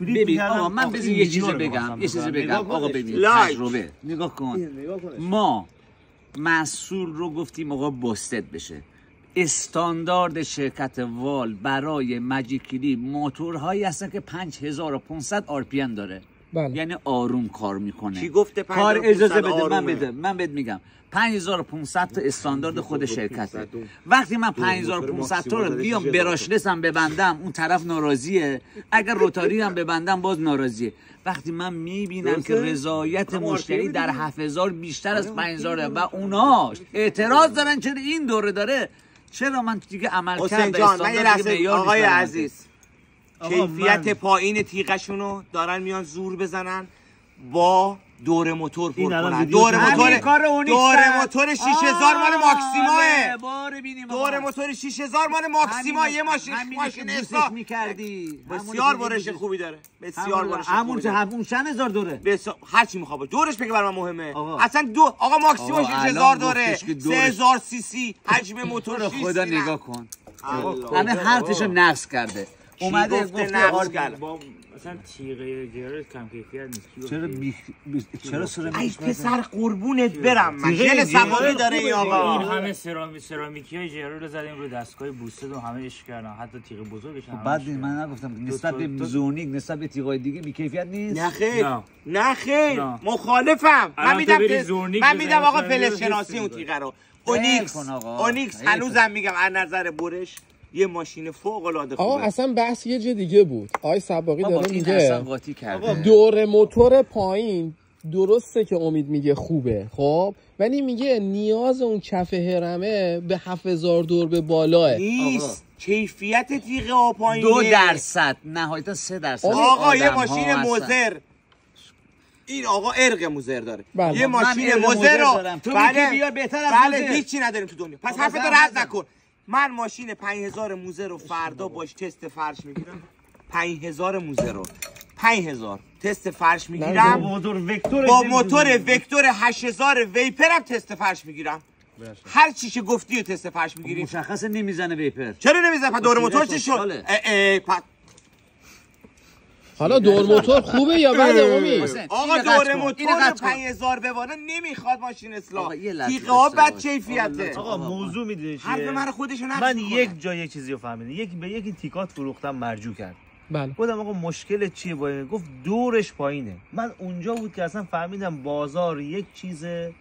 ببین آقا من بذار یه چیزی بگم آقا ببین تجربه نگاه کن ما مسئول رو گفتیم آقا بستد بشه استاندارد شرکت وال برای ماجیکلی موتورهایی هستن که 5500 RPM داره یعنی آروم کار میکنه کی گفته کار اجازه بده من بهت میگم 5500 تا استاندارد خود شرکته وقتی من 5500 تا رو بیام براشلس هم ببندم اون طرف ناراضیه اگر روتاری هم ببندم باز ناراضیه وقتی من میبینم که رضایت مشتری در 7000 بیشتر از 5000 و اونا اعتراض دارن چرا این دوره داره چرا من دیگه عمل کرد آقای عزیز کیفیت پایین تیغشونو دارن میان زور بزنن با دور موتور پر کنن دور موتور 6000 مال ماکسیماه دور موتور 6000 مال ماکسیما یه ماشین اصلا می‌کردی بسیار برش خوبی داره بسیار برش همون چند هزار دوره هر چی میخواد دورش بگه برام مهمه اصلا آقا ماکسیما 6000 داره 3000 سی سی حجم موتور 6 خدا نگاه کن همه حرفشو نقص کرده اومده گفته نقص کرد مثلا تیغه جرار کم کیفیت نیست چرا سر ای پسر قربونت برم من جل سواری داره این آقا این همه سرامیکی های جرار رو زدیم رو دستگاه بوستد و همه اش کردن حتی تیغ بزرگش هم بعد من نگفتم نسبت به زونیک نسبت به تیغای دیگه بی کیفیت نیست نه خیر مخالفم من میدم آقا فلز شناسی اون تیغه رو اونیکس هنوزم میگم از نظر برش یه ماشین فوق العاده خوبه آقا اصلا بحث یه جا دیگه بود آقای سباقی داره میگه دور موتور پایین درسته که امید میگه خوبه خب ولی میگه نیاز اون کف هرمه به 7000 دور به بالاه نیست کیفیت تیغه ها پایینه 2% نهایتا 3% آقا یه ماشین موزر این آقا ارق موزر داره یه ماشین موزر رو تو میگی بیا بهتر از موزر هیچی نداریم تو دنیا پس حرفتو رد نکن من ماشین 5000 موزه رو فردا باش تست فرش میگیرم 5000 موزه رو 5000 تست فرش میگیرم با موتور وکتور 8000 ویپرم تست فرش میگیرم هر چی که گفتی تست فرش میگیریم مشخصه نمیزنه ویپر چرا نمیزنه پس دور موتور چی شد حالا دور موتور خوبه یا بده امید آقا دور موتور 5000 بباره نمیخواد ماشین اصلاح تیغه ها بد کیفیته آقا موضوع میدونی چیه حرف من خودشو نقص من یک جا یک چیزی رو فهمیدم یکی تیکات فروختم مرجو کرد بله گفتم آقا مشکل چیه با این گفت دورش پایینه من اونجا بود که اصلا فهمیدم بازار یک چیزه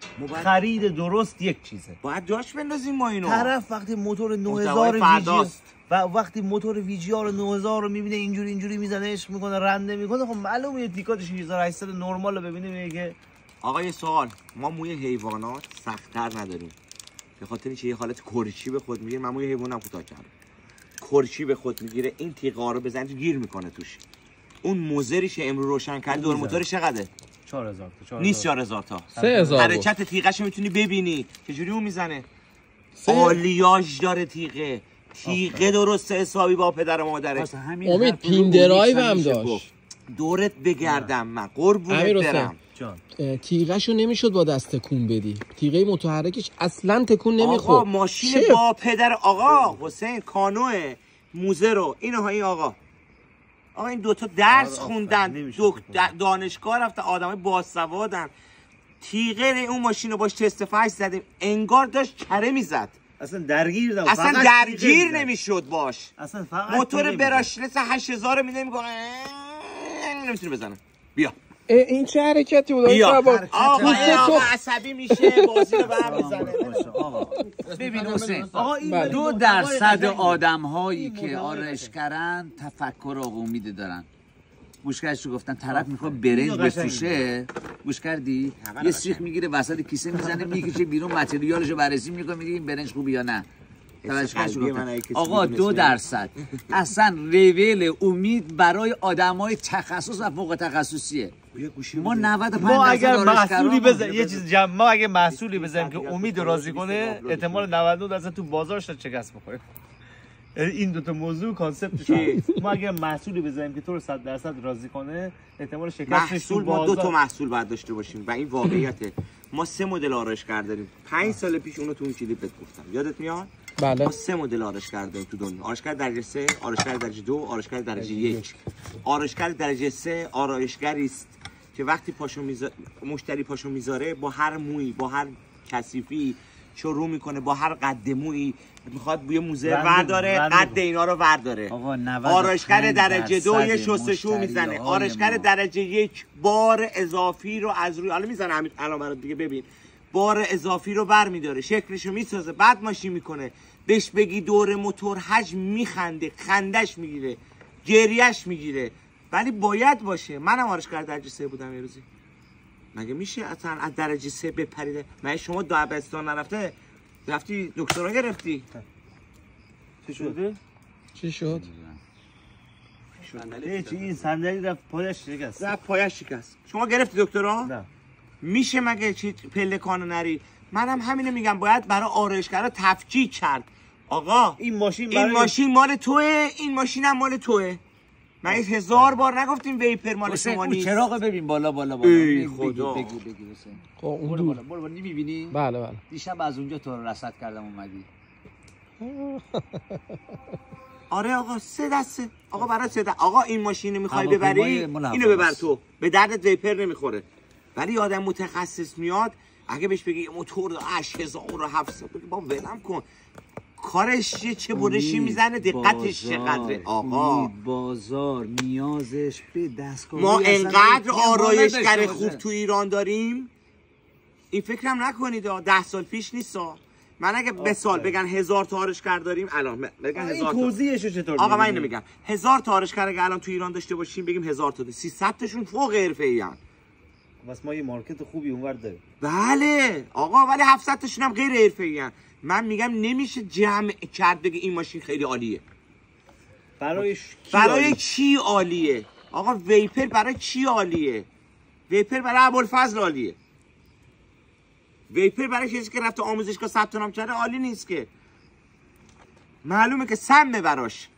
خرید درست یک چیزه باید جاش بندازیم ما اینو طرف وقتی موتور 9000 ویجی و وقتی موتور ویجی ها رو 9000 رو میبینه اینجوری میزنه عشق میکنه رنده میکنه خب معلومه یه تیکات 6800 نرمال رو ببینه میگه آقا یه سوال ما موی حیوانات سخت‌تر نداریم به خاطر اینکه یه حالت کرچی به خود میگیره من موی حیوانم کوتاه کردم کرچی به خود میگیره این تیغا رو بزنید گیر میکنه توش اون موزریش امرو روشن کرد دور موتورش چقدره 4000 تا نیست 4000 تا 3000 حرکت تیغش میتونی ببینی چجوری اون میزنه آلیاژ داره تیغه درست حسابی با پدر و مادرش امید پین درایو هم داشت دورت بگردم من قربونت برم تیغه‌شو نمیشد با دست تکون بدی تیغه متحرکش اصلا تکون نمیخورد آقا ماشین با پدر آقا حسین کانوه موزه رو این آقا این دوتا درس خوندن دانشگاه رفتن آدمای باسوادن تیغه اون ماشین رو باش تست فرش زدیم انگار داشت کره میزد اصلا درگیر نمیشد باش موتور براشلس 8000 میده میگه نمیتونه بزنه بیا این چه حرکتی بود آقا عصبی میشه بازی رو برمیزنه آقا ببین حسین آقا 2% آدم‌هایی که آرایشگرن تفکر آقا امیده دارن گوش کردی گفتن طرف میخواد برنج بفروشه گوش کردی یه سیخ میگیره وسط کیسه میزنه میکشه بیرون متریالشو بررسی میکنه میگه این برنج خوبه یا نه آقا 2% اصلا ریویل امید برای آدمای تخصص و فوق تخصصیه ما 95 ما اگر محصولی بزنیم یه چیز ما اگه محصولی بزنیم که امید راضی کنه احتمال 99% تو بازارش شکست بخوره این دو تا موضوع کانسپتش ما اگر محصولی بزنیم که تو رو 100% راضی کنه احتمال شکستش تو بازار ما 2 تا محصول باید داشته باشیم و این واقعیته ما 3 مدل آرایشگر داریم 5 سال پیش اونو تو اون کلیپ بهت گفتم یادت میاد بله. ما 3 مدل آرایشگر داریم تو دنیا. آرایشگر درجه 3، آرایشگر درجه 2، آرایشگر درجه 1. آرایشگر درجه 3 آرایشگری است که وقتی مشتری پاشو میذاره با هر مویی، با هر کثیفی شروع میکنه، با هر قد مویی میخواد بوی موزه ورداره، قد اینا رو ورداره. آرایشگر درجه 2 یه شستشو میزنه، آرایشگر درجه 1 بار اضافی رو از روی حالا میزنه الان برات دیگه ببین، بار اضافی رو برمیداره، شکلشو میسازه، بعد ماشین میکنه. بهش بگی دور موتور حجم میخنده، خندش میگیره، گریهش میگیره، ولی باید باشه. منم آرایشگر درجه 3 بودم یه روزی. مگه میشه اصلا از درجه 3 بپریده؟ مگه شما دبستان نرفته رفتی دکترا گرفتی؟ چی شده؟ چی شد؟ این صندلی رفت پایش شکست. شما گرفتی دکترا؟ نه. میشه مگه چی پلکانو نری؟ منم همینو میگم، باید برای آرایشگرا تفکیک کرد. آقا این ماشین مال توئه، این ماشین هم مال توئه. من 1000 بار نگفتیم ویپر مال شما نیست. چراغ ببین بالا. ای خدا. بگو خب اون برو میبینی؟ بله. دیشب از اونجا تو رو رصد کردم اومدی. آره آقا 3 دسته. آقا برای 3 دسته. آقا این ماشین میخوای ببری، اینو ببر تو. به دردت ویپر نمیخوره. ولی آدم متخصص میاد اگه بهش بگی موتور 8000 رو 700 بگی با ولم کن. کارش چه برشی میزنه، دقتش چقدره. آقا بازار نیازش به دستگاه ما انقدر آرایشگر خوب تو ایران داریم، این فکرم نکنید 10 سال پیش نیست. من اگه به سال بگن 1000 تا آرایشگر داریم الان، بگن 1000 تا توضیحشو چطور؟ آقا من اینو میگم 1000 تا آرایشگر اگه الان تو ایران داشته باشیم بگیم 1000 تا 300 تاشون فوق حرفه‌ای ان. بس ما یه مارکت خوبی اونور داریم. بله آقا، ولی 700 تاشون هم غیر حرفه‌ای ان. من میگم نمیشه جمع کرد بگه این ماشین خیلی عالیه. برای کی عالیه؟ آقا ویپر برای کی عالیه؟ ویپر برای ابوالفضل عالیه. ویپر برای کسی که رفته آموزشگاه ثبت نام کرده عالی نیست که. معلومه که سمه براش.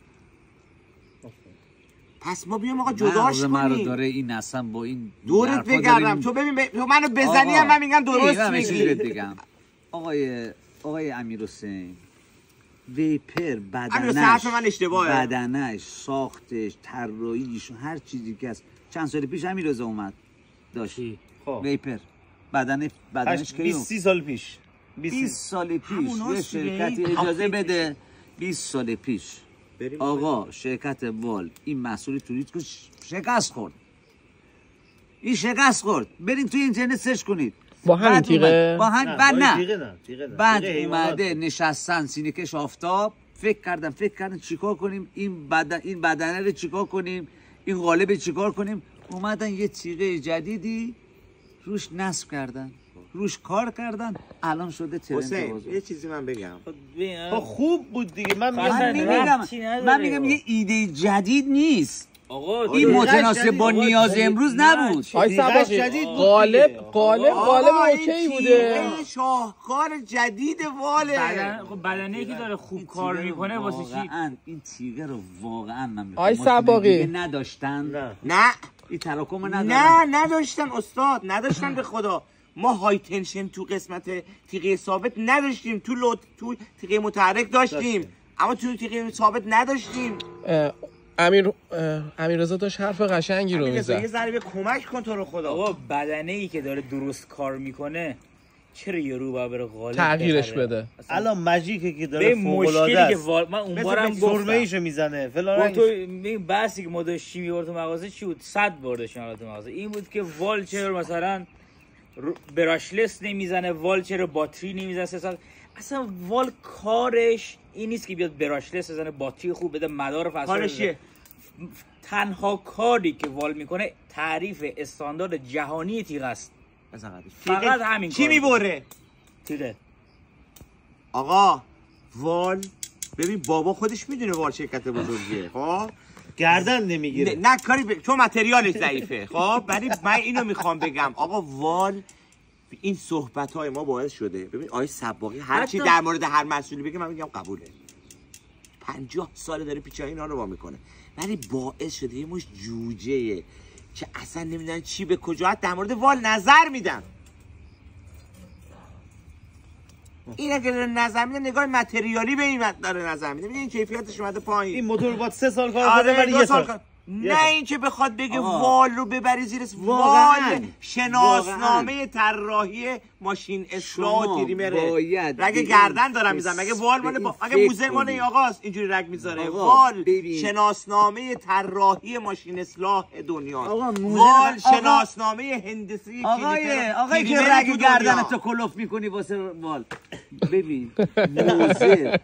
پس ما بیام آقا جداش کنیم. داره این اصلا با این دورت بگردم تو ببین تو منو بزنی هم من میگم درست میگی. آقای امیرحسین، ویپر بدنش، ساختش، طراحیش، هر چیزی که از چند سال پیش امیررضا اومد داشتی. ویپر بدنش که 20 سال پیش 20 سال پیش یه شرکتی اجازه بده 20 سال پیش آقا شرکت وال این مسئول تولید که شکست خورد. این شکست خورد. برین توی اینترنت سرچ کنید. با همین تیغه؟ بعد اومده نشستن سینه کش آفتاب فکر کردن چیکار کنیم این بدنه رو چیکار کنیم، این قالب چیکار کنیم. اومدن یه تیغه جدیدی روش نصب کردن، روش کار کردن، الان شده ترند. حسین یه چیزی من بگم. خوب بود دیگه. من میگم یه ایده جدید نیست. آقا این متناسب با نیاز امروز نبود. آی سباقی قالب اوکی بوده. شاهکار جدید واله. بدنه که داره خوب کار میکنه واسه چی؟ این تیغه رو واقعا من میخوام. آی سباقی نداشتن. نه این تراکم نداشتن. نداشتن استاد، نداشتن به خدا. ما های تنشن تو قسمت تیغه ثابت نداشتیم، تو تیغه متحرک داشتیم، اما تو تیغه ثابت نداشتیم. امیررضا داشت حرف قشنگی رو میزد. یه ذره کمک کن تو رو خدا. آقا بدنه ای که داره درست کار میکنه چرا یارو بره غالب تغییرش بده؟ الان ماجیکه که داره فوق العاده است. من اون بارم سرمه‌ایشو میزنه فلان. تو بحثی که ما داشتیم می‌برد تو مغازه چی بود؟ 100 بار داشتیم تو مغازه. این بود که وال چرا مثلا براشلس نمیزنه، وال چرا باتری نمیزنه. اصلا وال کارش این نیست که بیاد براشلس بزنه، باتری خوب بده، مدار فاصله. کارش تنها کاری که وال میکنه تعریف استاندارد جهانی تیغ است. فقط همین. کی میبره؟ تیغه. آقا وال ببین بابا خودش میدونه وال شرکت بزرگیه. خب گردن نمیگیره. نه کاری تو متریالش ضعیفه. خب ولی من اینو میخوام بگم آقا وال این صحبت‌های ما باعث شده. ببین آقای سباقی هر چی در مورد هر مسئولی بگه من میگم قبوله. 50 سال داره پیچای اینا رو وا میکنه. ولی باعث شده یه مش جوجه‌ای که اصلا نمیدونن چی به کجا در مورد وال نظر میدن. این اگه نظر میده نگاه متریالی به این داره نظر میده. میگه این کیفیتش اومده پایین. این موتور باید 3 سال کار کنه ولی 1 سال. نه این که بخواد بگه وال رو ببری زیر وال شناسنامه طراحی ماشین اصلاح و تریمره. رگ گردن دارم میزنم. مگه وال مال اگه موزه مال این آقاست اینجوری رگ میذاره. وال شناسنامه طراحی ماشین اصلاح دنیا. وال شناسنامه هندسی آقای که رگ گردن تو کلوف میکنی واسه وال. ببین موزه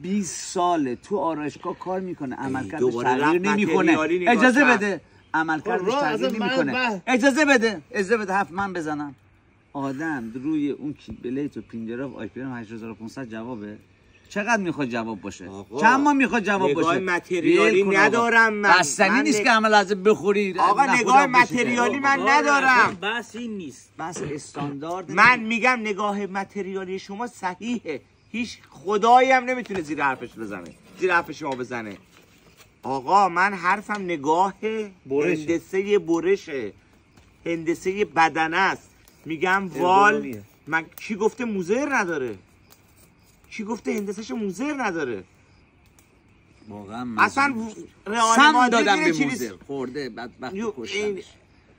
20 ساله تو آرایشگاه کار میکنه، عملکردش تغییر نمیکنه. اجازه بده عملکردش تغییر نمیکنه. اجازه بده حرف من بزنم. آدم روی اون کیبلیت و پینجراف آیپیرم 8500 جوابه. چقدر میخواد جواب باشه؟ چند ماه میخواد جواب باشه؟ نگاه متریالی ندارم من. بستنی نیست که عمل از بخوری. آقا نگاه متریالی من ندارم. بس این نیست. بس استاندارد. من میگم نگاه متریالی شما صحیحه. هیچ خدایی هم نمیتونه زیر حرف شما بزنه. آقا من حرفم نگاه هندسه برشه، هندسه بدنه است. میگم وال من کی گفته موزر نداره؟ کی گفته هندسه‌ش موزر نداره؟ واقعا اصلا رئال مادرید دادم به موزر خورده بدبخت کشتنش.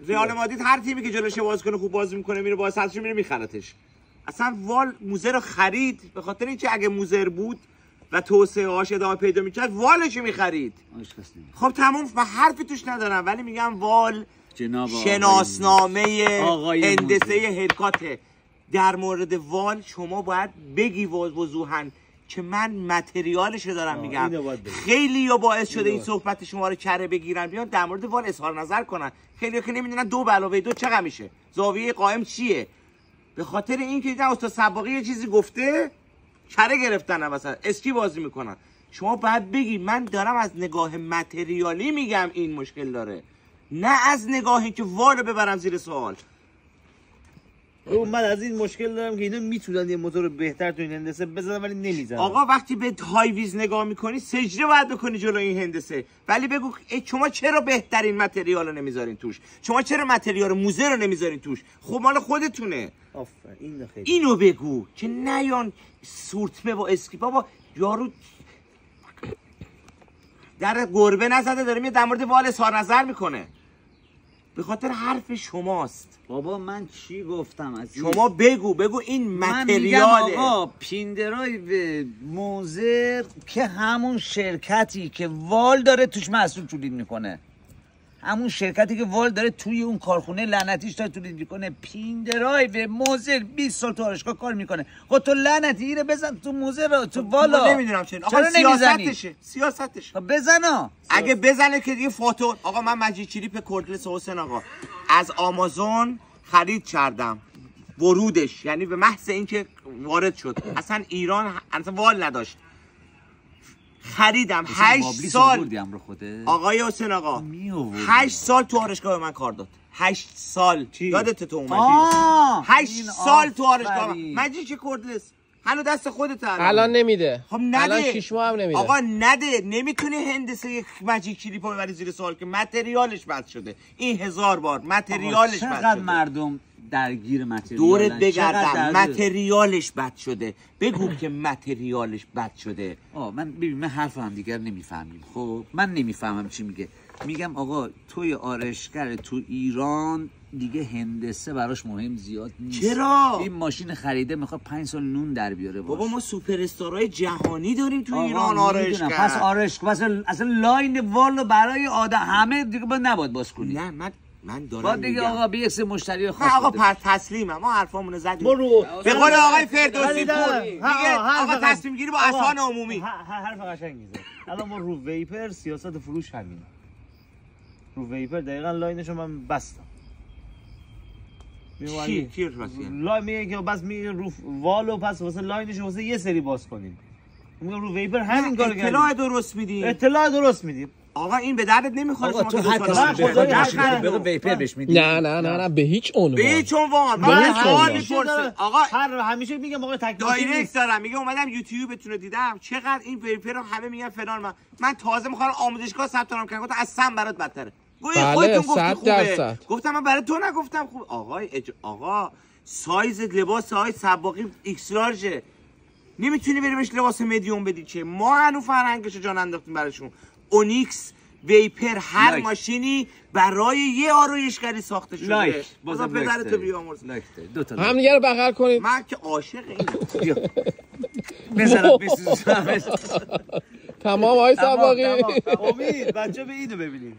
رئال مادرید هر تیمی که جلوش بازیکن خوب بازی میکنه میره با سرش میره میخرتش. اصلا وال موزر رو خرید به خاطر اینکه اگه موزر بود و توسعه هاش ادامه پیدا میکرد والش میخرید. خب تموم من حرفی توش ندارم ولی میگم وال شناسنامه هندسه هرکاته. در مورد وال شما باید بگی وضوحاً که من متریالش رو دارم میگم. خیلی یا باعث شده این صحبت شما رو کره بگیرن بیان در مورد وال اظهار نظر کنن. خیلی که نمیدونن 2 + 2 چقدر میشه، زاویه قائم چیه. به خاطر اینکه دیدن استاد سباقی یه چیزی گفته کره گرفتن مثلا اسکی بازی میکنن. شما باید بگی من دارم از نگاه متریالی میگم این مشکل داره، نه از نگاهی که والو ببرم زیر سوال. من از این مشکل دارم که اینا میتونن یه موتور بهتر تو این هندسه بزنن ولی نمیزنن. آقا وقتی به های ویز نگاه میکنی سجده باید بکنی جلو این هندسه. ولی بگو شما چرا بهترین متریال رو نمیذارین توش؟ شما چرا متریال موزه رو نمیذارین توش؟ خب مال خودتونه. آفرین اینو بگو که نیان سورتمه و اسکی. بابا یارو در گربه نزده داره میاد در مورد وال اظهار نظر میکنه. به خاطر حرف شماست. بابا من چی گفتم از شما بگو این متریاله. من میگم آقا پیندرایو موزر که همون شرکتی که وال داره توش مسئول تولید میکنه، همون شرکتی که وال داره توی اون کارخونه لعنتیش داره تولید میکنه. پیندرایو موزر 20 سال تو آرایشگاه کار میکنه. خب تو لعنتی اینو بزن تو موزر رو تو والا. نمیدونم چرا. آقا سیاستشه. خب بزنا. اگه بزنه که دیگه فاتور. آقا من مجید چریپ کردلس حسین آقا از آمازون خرید کردم. ورودش یعنی به محض اینکه وارد شد اصلا ایران اصلا وال نداشت. خریدم 8 سال. آقای حسین آقا 8 سال تو آرایشگاه من کار داد. 8 سال یادت تو اومدی؟ 8 سال تو آرایشگاه مجید چه کردلس هنو دست خودت الان نمیده. خب نده. الان 6 ماه هم نمیده. آقا نده. نمیتونه هندسه یک ماجیک کلیپو ببری زیر سوال که متریالش بد شده. این 1000 بار متریالش بد شده. چقدر مردم درگیر متریال دورت بگردم متریالش بد شده. بگو که متریالش بد شده. من حرف هم دیگر نمیفهمیم. خب من نمیفهمم چی میگه. میگم آقا توی آرایشگر تو ایران دیگه هندسه براش مهم زیاد نیست. چرا؟ این ماشین خریده میخواد 5 سال نون در بیاره باشه. بابا ما سوپر استارهای جهانی داریم تو ایران آرایشگر. پس اصلا لاین والو برای آدم همه دیگه نباید باز کنی. نه من دارم با دیگه آقا به یک مشتری خاص. آقا پر تسلیمم. ما حرفامونو زدیم. به قول آقای فردوسی دیگه آقا تصمیم گیری با اذهان عمومی. حرف قشنگ میزنه. الان ما رو ویپر سیاست فروش همینه. رو ویپر دقیقاً لاینشو من بستم. چی رو بستی؟ لاین میگه که بس میگه رو والو پس واسه لاینشو واسه یه سری باز کنین. میگم رو ویپر همین کارو کردیم. اطلاع درست میدی. آقا این به دردت نمیخوره شما تو حتی ویپر بهش میدی. نه به هیچ عنوان. به هیچ عنوان. من سوال میپرسم. آقا همیشه میگم آقا تکنیکی دایرکت دارم. میگه اومدم یوتیوبتون رو دیدم چقدر این ویپر رو همه میگن فلان. من تازه میخوام آموزشگاه ثبت نام کنم. گفتم از سم برات بدتره. بله 100%. گفتم من برای تو نگفتم خوب. آقا سایز لباس آقای سباقی ایکس لارجه، نمیتونی بری بهش لباس مدیوم بدی که ما هنو فرهنگشو جان انداختیم براشون. اونیکس ویپر هر ماشینی برای یه آرایشگری ساخته شده. لایک بازم پدرتو بیامرز. دو تا هم دیگه رو بغل کنید. من که عاشق اینم. بذارم بسوزم. تمام آقای سباقی. امید بچه به اینو ببینید.